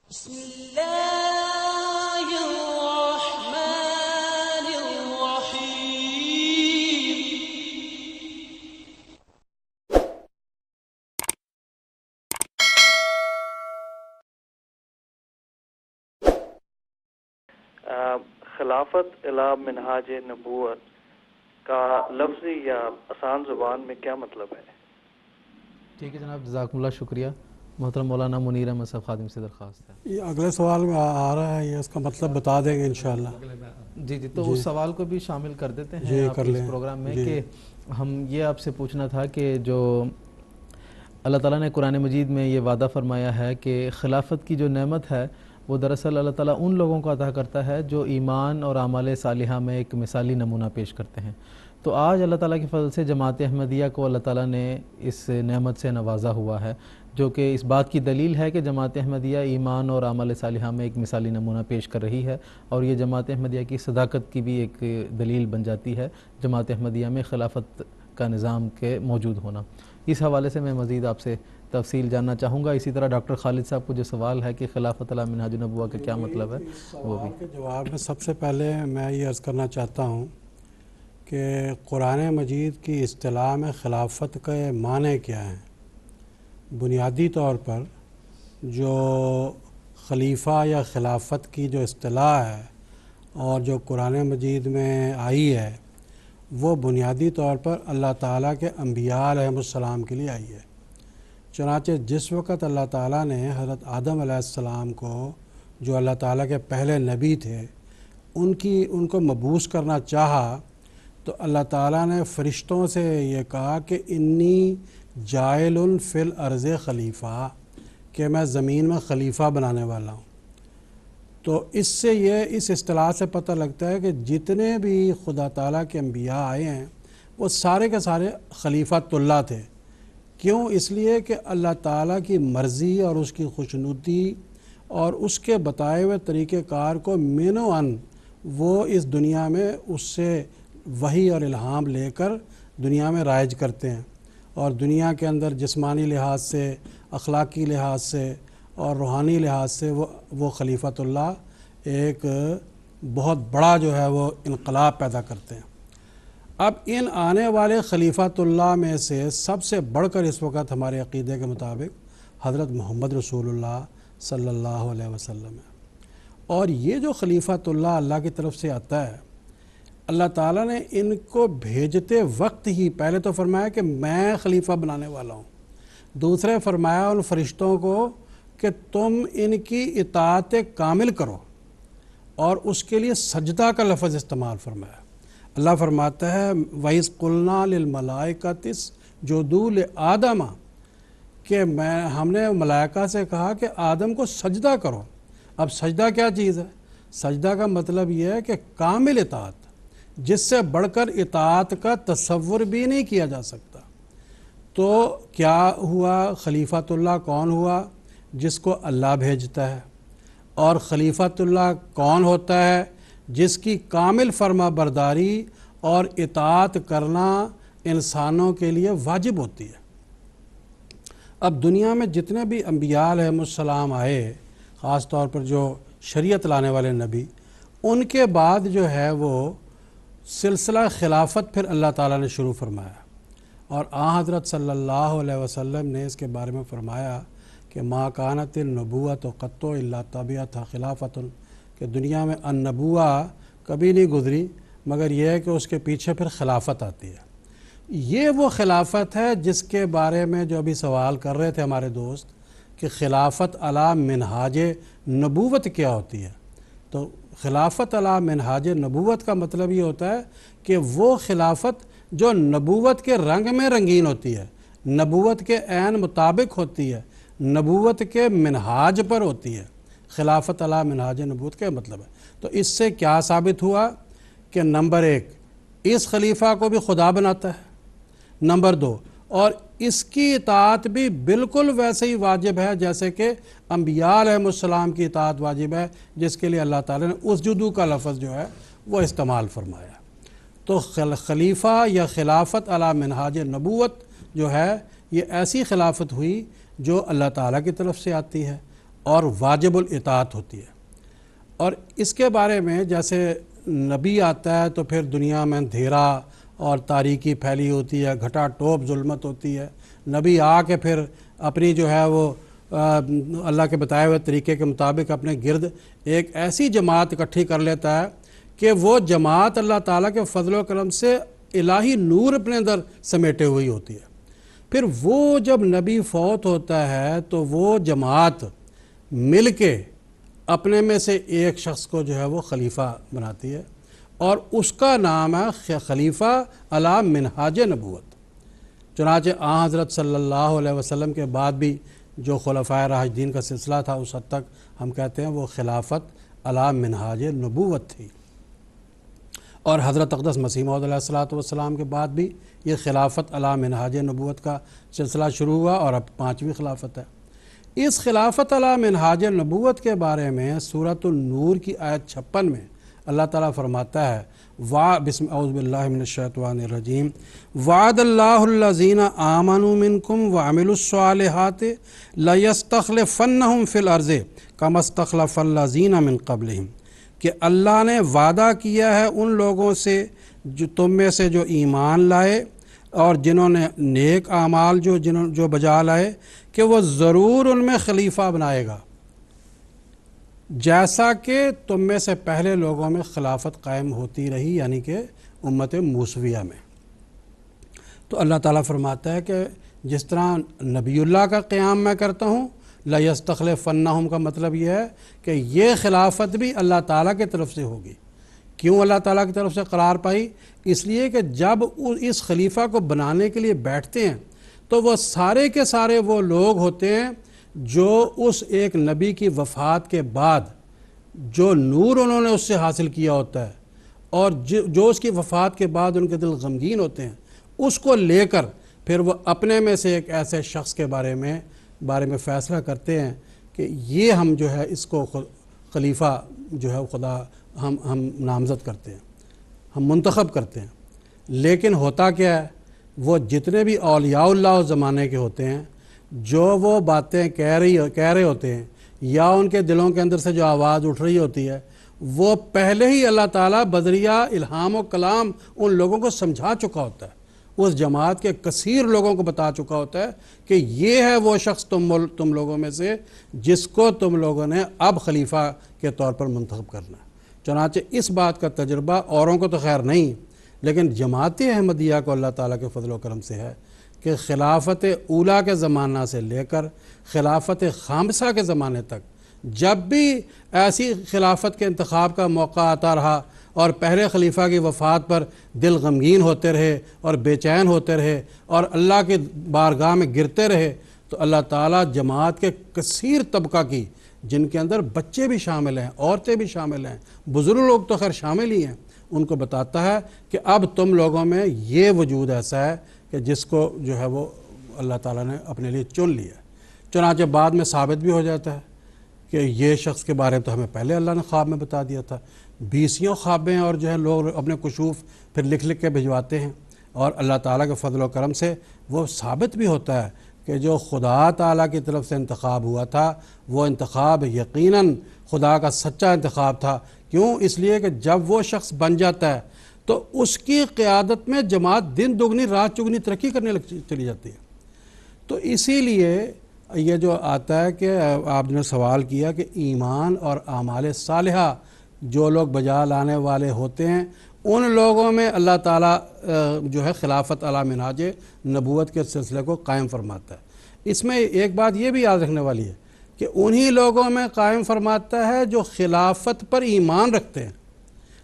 بسم اللہ الرحمن الرحیم۔ خلافت الی منہاج نبوت کا لفظی یا آسان زبان میں کیا مطلب ہے؟ ٹھیک ہے جناب، جزاکم اللہ، شکریہ۔ محترم مولانا منیر احمد صاحب خادم سے درخواست ہے۔ یہ اگلے سوال میں آ رہا ہے، یہ اس کا مطلب بتا دیں گے انشاءاللہ۔ جی تو اس سوال کو بھی شامل کر دیتے ہیں آپ اس پروگرام میں کہ ہم یہ آپ سے پوچھنا تھا کہ جو اللہ تعالیٰ نے قرآن مجید میں یہ وعدہ فرمایا ہے کہ خلافت کی جو نعمت ہے وہ دراصل اللہ تعالیٰ ان لوگوں کو عطا کرتا ہے جو ایمان اور اعمال صالحہ میں ایک مثالی نمونہ پیش کرتے ہیں۔ تو آج اللہ تعالیٰ کے فضل سے جماعت احمدیہ کو اللہ تعالیٰ نے اس نعمت سے نوازا ہوا ہے، جو کہ اس بات کی دلیل ہے کہ جماعت احمدیہ ایمان اور اعمال صالحہ میں ایک مثالی نمونہ پیش کر رہی ہے، اور یہ جماعت احمدیہ کی صداقت کی بھی ایک دلیل بن جاتی ہے جماعت احمدیہ میں خلافت کا نظام کے موجود ہونا۔ اس حوالے سے میں مزید آپ سے تفصیل جاننا چاہوں گا۔ اسی طرح ڈاکٹر خالد صاحب کو جو سوال ہے کہ خلافت علی منہاج نبوہ کا کیا مطلب ہے، وہ بھی کے جواب میں سب سے پہلے میں یہ عرض کرنا چاہتا ہوں کہ قرآن مجید کی اصطلاح میں خلافت کے معنی کیا ہیں۔ بنیادی طور پر جو خلیفہ یا خلافت کی جو اصطلاح ہے اور جو قرآن مجید میں آئی ہے، وہ بنیادی طور پر اللہ تعالیٰ کے انبیاء علیہ السلام کے لیے آئی ہے۔ چنانچہ جس وقت اللہ تعالیٰ نے حضرت آدم علیہ السلام کو، جو اللہ تعالیٰ کے پہلے نبی تھے، ان کو مبعوث کرنا چاہا تو اللہ تعالیٰ نے فرشتوں سے یہ کہا کہ انی جاعل فی الارض خلیفہ، کہ میں زمین میں خلیفہ بنانے والا ہوں۔ تو اس سے اس اصطلاح سے پتہ لگتا ہے کہ جتنے بھی خدا تعالیٰ کے انبیاء آئے ہیں وہ سارے کے سارے خلیفۃ اللہ تھے۔ کیوں؟ اس لیے کہ اللہ تعالیٰ کی مرضی اور اس کی خوشنودی اور اس کے بتائے ہوئے طریقہ کار کو من و عن وہ اس دنیا میں اس سے وحی اور الہام لے کر دنیا میں رائج کرتے ہیں، اور دنیا کے اندر جسمانی لحاظ سے، اخلاقی لحاظ سے اور روحانی لحاظ سے وہ خلیفۃ اللہ ایک بہت بڑا جو ہے وہ انقلاب پیدا کرتے ہیں۔ اب ان آنے والے خلیفۃ اللہ میں سے سب سے بڑھ کر اس وقت ہمارے عقیدے کے مطابق حضرت محمد رسول اللہ صلی اللہ علیہ وسلم ہے۔ اور یہ جو خلیفۃ اللہ اللہ کی طرف سے آتا ہے، اللہ تعالیٰ نے ان کو بھیجتے وقت ہی پہلے تو فرمایا کہ میں خلیفہ بنانے والا ہوں، دوسرے فرمایا ان فرشتوں کو کہ تم ان کی اطاعت کامل کرو، اور اس کے لیے سجدہ کا لفظ استعمال فرمایا۔ اللہ فرماتا ہے وَإِذْ قُلْنَا لِلْمَلَائِكَةِ اسْجُدُوا لِآدَمَ، کہ ہم نے ملائکہ سے کہا کہ آدم کو سجدہ کرو۔ اب سجدہ کیا چیز ہے؟ سجدہ کا مطلب یہ ہے کہ کامل اطاعت، جس سے بڑھ کر اطاعت کا تصور بھی نہیں کیا جا سکتا۔ تو کیا ہوا؟ خلیفۃ اللہ کون ہوا؟ جس کو اللہ بھیجتا ہے۔ اور خلیفۃ اللہ کون ہوتا ہے؟ جس کی کامل فرما برداری اور اطاعت کرنا انسانوں کے لیے واجب ہوتی ہے۔ اب دنیا میں جتنے بھی انبیاء علیہ السلام آئے، خاص طور پر جو شریعت لانے والے نبی، ان کے بعد جو ہے وہ سلسلہ خلافت پھر اللہ تعالیٰ نے شروع فرمایا، اور حضرت صلی اللہ علیہ وسلم نے اس کے بارے میں فرمایا کہ ما کانت النبوۃ قط الا تبعتھا خلافۃ، کہ دنیا میں النبوہ کبھی نہیں گزری مگر یہ ہے کہ اس کے پیچھے پھر خلافت آتی ہے۔ یہ وہ خلافت ہے جس کے بارے میں جو ابھی سوال کر رہے تھے ہمارے دوست کہ خلافت علی منہاج نبوت کیا ہوتی ہے۔ تو خلافت علی منہاج نبوت کا مطلب یہ ہوتا ہے کہ وہ خلافت جو نبوت کے رنگ میں رنگین ہوتی ہے، نبوت کے عین مطابق ہوتی ہے، نبوت کے منہاج پر ہوتی ہے۔ خلافت علی منہاج نبوت کا مطلب ہے۔ تو اس سے کیا ثابت ہوا کہ نمبر 1 اس خلیفہ کو بھی خدا بناتا ہے، نمبر 2 اور اس کی اطاعت بھی بالکل ویسے ہی واجب ہے جیسے کہ انبیاء علیہ السلام کی اطاعت واجب ہے، جس کے لیے اللہ تعالیٰ نے اسجدوا کا لفظ جو ہے وہ استعمال فرمایا۔ تو خلیفہ یا خلافت علی منہاج نبوت جو ہے یہ ایسی خلافت ہوئی جو اللہ تعالیٰ کی طرف سے آتی ہے، اور واجب الاطاعت ہوتی ہے۔ اور اس کے بارے میں جیسے نبی آتا ہے تو پھر دنیا میں اندھیرا اور تاریکی پھیلی ہوتی ہے، گھٹا ٹوپ ظلمت ہوتی ہے، نبی آ کے پھر اپنی جو ہے وہ اللہ کے بتائے ہوئے طریقے کے مطابق اپنے گرد ایک ایسی جماعت اکٹھی کر لیتا ہے کہ وہ جماعت اللہ تعالیٰ کے فضل و کرم سے الہی نور اپنے اندر سمیٹے ہوئی ہوتی ہے۔ پھر وہ جب نبی فوت ہوتا ہے تو وہ جماعت مل کے اپنے میں سے ایک شخص کو جو ہے وہ خلیفہ بناتی ہے، اور اس کا نام ہے خلیفہ علی منہاج نبوت۔ چنانچہ آن حضرت صلی اللہ علیہ وسلم کے بعد بھی جو خلفائے راشدین کا سلسلہ تھا اس حد تک ہم کہتے ہیں وہ خلافت علی منہاج نبوت تھی، اور حضرت اقدس مسیح موعود علیہ الصلوۃ والسلام کے بعد بھی یہ خلافت علی منہاج نبوت کا سلسلہ شروع ہوا، اور اب 5ویں خلافت ہے۔ اس خلافت علی منہاج نبوت کے بارے میں سورۃ النور کی آیت 56 میں اللہ تعالیٰ فرماتا ہے اعوذ باللہ من الشیطان الرجیم وعد اللہ الذین آمنوا منکم وعملوا الصالحات لیستخلفنہم فی الارض کما استخلف الذین من قبلہم، کہ اللہ نے وعدہ کیا ہے ان لوگوں سے جو تم میں سے جو ایمان لائے اور جنہوں نے نیک اعمال جو بجا لائے، کہ وہ ضرور ان میں خلیفہ بنائے گا جیسا کہ تم میں سے پہلے لوگوں میں خلافت قائم ہوتی رہی، یعنی کہ امت موسویہ میں۔ تو اللہ تعالیٰ فرماتا ہے کہ جس طرح نبی اللہ کا قیام میں کرتا ہوں، لَيَسْتَخْلِفَنَّهُمْ کا مطلب یہ ہے کہ یہ خلافت بھی اللہ تعالیٰ کی طرف سے ہوگی۔ کیوں اللہ تعالیٰ کی طرف سے قرار پائی؟ اس لیے کہ جب اس خلیفہ کو بنانے کے لیے بیٹھتے ہیں تو وہ سارے کے سارے وہ لوگ ہوتے ہیں جو اس ایک نبی کی وفات کے بعد جو نور انہوں نے اس سے حاصل کیا ہوتا ہے، اور جو اس کی وفات کے بعد ان کے دل غمگین ہوتے ہیں، اس کو لے کر پھر وہ اپنے میں سے ایک ایسے شخص کے بارے میں فیصلہ کرتے ہیں کہ یہ ہم جو ہے اس کو خلیفہ جو ہے خدا ہم نامزد کرتے ہیں، ہم منتخب کرتے ہیں۔ لیکن ہوتا کیا ہے، وہ جتنے بھی اولیاء اللہ زمانے کے ہوتے ہیں جو وہ باتیں کہہ رہے ہوتے ہیں، یا ان کے دلوں کے اندر سے جو آواز اٹھ رہی ہوتی ہے، وہ پہلے ہی اللہ تعالیٰ بذریعہ الہام و کلام ان لوگوں کو سمجھا چکا ہوتا ہے، اس جماعت کے کثیر لوگوں کو بتا چکا ہوتا ہے کہ یہ ہے وہ شخص تم لوگوں میں سے جس کو تم لوگوں نے اب خلیفہ کے طور پر منتخب کرنا ہے۔ چنانچہ اس بات کا تجربہ اوروں کو تو خیر نہیں، لیکن جماعت احمدیہ کو اللہ تعالیٰ کے فضل و کرم سے ہے کہ خلافت اولیٰ کے زمانہ سے لے کر خلافت خامسہ کے زمانے تک جب بھی ایسی خلافت کے انتخاب کا موقع آتا رہا اور پہلے خلیفہ کی وفات پر دل غمگین ہوتے رہے اور بے چین ہوتے رہے اور اللہ کی بارگاہ میں گرتے رہے، تو اللہ تعالیٰ جماعت کے کثیر طبقہ کی، جن کے اندر بچے بھی شامل ہیں، عورتیں بھی شامل ہیں، بزرگ لوگ تو خیر شامل ہی ہیں، ان کو بتاتا ہے کہ اب تم لوگوں میں یہ وجود ایسا ہے کہ جس کو جو ہے وہ اللہ تعالیٰ نے اپنے لیے چن لیا ہے۔ چنانچہ بعد میں ثابت بھی ہو جاتا ہے کہ یہ شخص کے بارے میں تو ہمیں پہلے اللہ نے خواب میں بتا دیا تھا، 20 خوابیں اور جو ہے لوگ اپنے کشوف پھر لکھ کے بھجواتے ہیں، اور اللہ تعالیٰ کے فضل و کرم سے وہ ثابت بھی ہوتا ہے کہ جو خدا تعالیٰ کی طرف سے انتخاب ہوا تھا وہ انتخاب یقیناً خدا کا سچا انتخاب تھا۔ کیوں؟ اس لیے کہ جب وہ شخص بن جاتا ہے تو اس کی قیادت میں جماعت دن دگنی رات چگنی ترقی کرنے چلی جاتی ہے۔ تو اسی لیے یہ جو آتا ہے کہ آپ نے سوال کیا کہ ایمان اور اعمال صالحہ جو لوگ بجا لانے والے ہوتے ہیں ان لوگوں میں اللہ تعالیٰ جو ہے خلافت علی منہاج نبوت کے سلسلے کو قائم فرماتا ہے۔ اس میں ایک بات یہ بھی یاد رکھنے والی ہے کہ انہی لوگوں میں قائم فرماتا ہے جو خلافت پر ایمان رکھتے ہیں،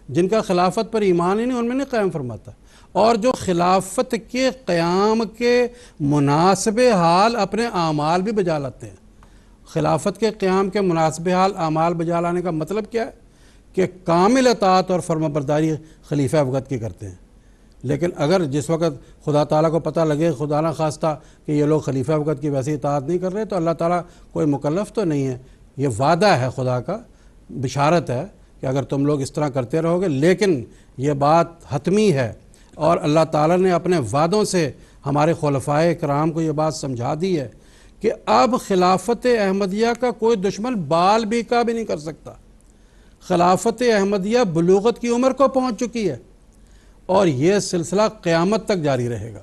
جن کا خلافت پر ایمان ہی نہیں ان میں نہیں قائم فرماتا، اور جو خلافت کے قیام کے مناسب حال اپنے اعمال بھی بجا لاتے ہیں۔ خلافت کے قیام کے مناسب حال اعمال بجا لانے کا مطلب کیا ہے کہ کامل اطاعت اور فرما برداری خلیفہ وقت کی کرتے ہیں۔ لیکن اگر جس وقت خدا تعالیٰ کو پتہ لگے خدا نہ خواستہ کہ یہ لوگ خلیفہ وقت کی ویسی اطاعت نہیں کر رہے، تو اللہ تعالیٰ کوئی مکلف تو نہیں ہے، یہ وعدہ ہے خدا کا، بشارت ہے کہ اگر تم لوگ اس طرح کرتے رہو گے، لیکن یہ بات حتمی ہے، اور اللہ تعالیٰ نے اپنے وعدوں سے ہمارے خلفائے کرام کو یہ بات سمجھا دی ہے کہ اب خلافت احمدیہ کا کوئی دشمن بال بیکا بھی نہیں کر سکتا۔ خلافت احمدیہ بلوغت کی عمر کو پہنچ چکی ہے اور یہ سلسلہ قیامت تک جاری رہے گا۔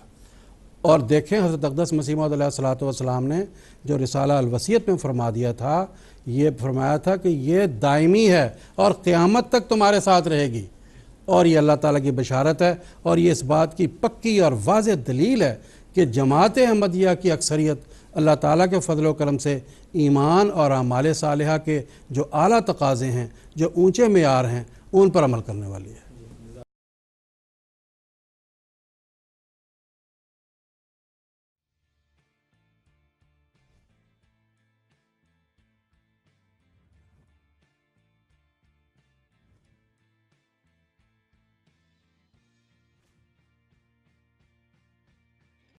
اور دیکھیں حضرت اقدس مسیح موعود علیہ الصلوۃ والسلام نے جو رسالہ الوصیت میں فرما دیا تھا، یہ فرمایا تھا کہ یہ دائمی ہے اور قیامت تک تمہارے ساتھ رہے گی، اور یہ اللہ تعالیٰ کی بشارت ہے، اور یہ اس بات کی پکی اور واضح دلیل ہے کہ جماعت احمدیہ کی اکثریت اللہ تعالیٰ کے فضل و کرم سے ایمان اور اعمال صالحہ کے جو اعلیٰ تقاضے ہیں، جو اونچے معیار ہیں، ان پر عمل کرنے والی ہے۔